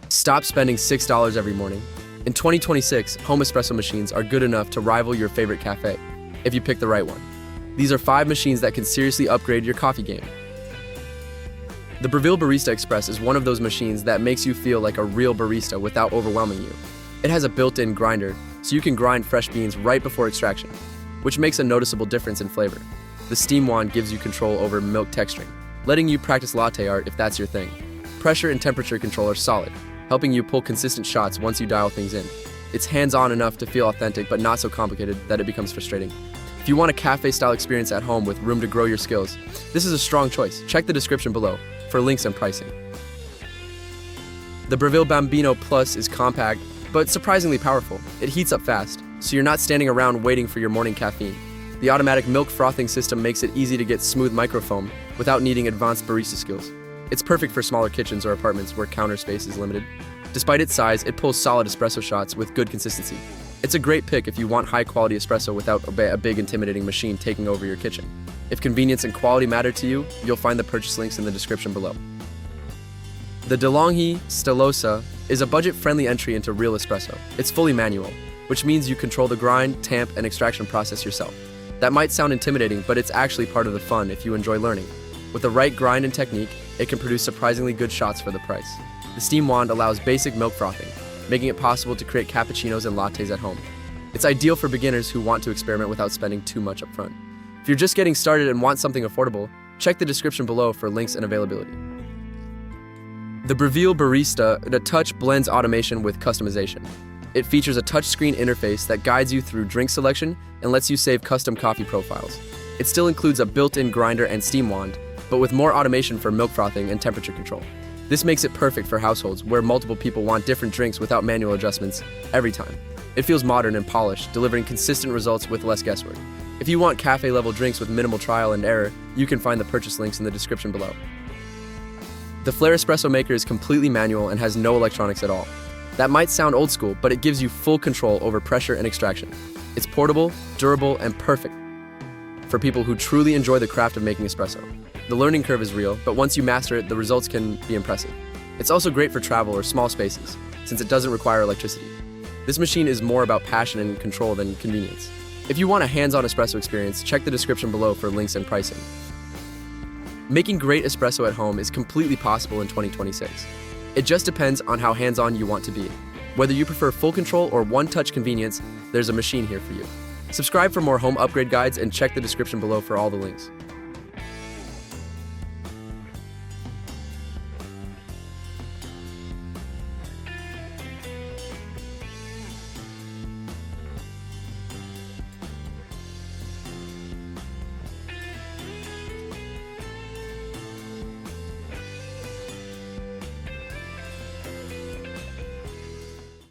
Stop spending $6 every morning. In 2026, home espresso machines are good enough to rival your favorite cafe, if you pick the right one. These are 5 machines that can seriously upgrade your coffee game. The Breville Barista Express is one of those machines that makes you feel like a real barista without overwhelming you. It has a built-in grinder, so you can grind fresh beans right before extraction, which makes a noticeable difference in flavor. The steam wand gives you control over milk texturing, letting you practice latte art if that's your thing. Pressure and temperature control are solid, helping you pull consistent shots once you dial things in. It's hands-on enough to feel authentic but not so complicated that it becomes frustrating. If you want a cafe-style experience at home with room to grow your skills, this is a strong choice. Check the description below for links and pricing. The Breville Bambino Plus is compact, but surprisingly powerful. It heats up fast, so you're not standing around waiting for your morning caffeine. The automatic milk frothing system makes it easy to get smooth microfoam without needing advanced barista skills. It's perfect for smaller kitchens or apartments where counter space is limited. Despite its size, it pulls solid espresso shots with good consistency. It's a great pick if you want high-quality espresso without a big intimidating machine taking over your kitchen. If convenience and quality matter to you, you'll find the purchase links in the description below. The DeLonghi Stilosa is a budget-friendly entry into real espresso. It's fully manual, which means you control the grind, tamp, and extraction process yourself. That might sound intimidating, but it's actually part of the fun if you enjoy learning. With the right grind and technique, it can produce surprisingly good shots for the price. The steam wand allows basic milk frothing, making it possible to create cappuccinos and lattes at home. It's ideal for beginners who want to experiment without spending too much upfront. If you're just getting started and want something affordable, check the description below for links and availability. The Breville Barista, the touch blends automation with customization. It features a touchscreen interface that guides you through drink selection and lets you save custom coffee profiles. It still includes a built-in grinder and steam wand, but with more automation for milk frothing and temperature control. This makes it perfect for households where multiple people want different drinks without manual adjustments every time. It feels modern and polished, delivering consistent results with less guesswork. If you want cafe-level drinks with minimal trial and error, you can find the purchase links in the description below. The Flair espresso maker is completely manual and has no electronics at all. That might sound old school, but it gives you full control over pressure and extraction. It's portable, durable, and perfect for people who truly enjoy the craft of making espresso. The learning curve is real, but once you master it, the results can be impressive. It's also great for travel or small spaces, since it doesn't require electricity. This machine is more about passion and control than convenience. If you want a hands-on espresso experience, check the description below for links and pricing. Making great espresso at home is completely possible in 2026. It just depends on how hands-on you want to be. Whether you prefer full control or one-touch convenience, there's a machine here for you. Subscribe for more home upgrade guides and check the description below for all the links.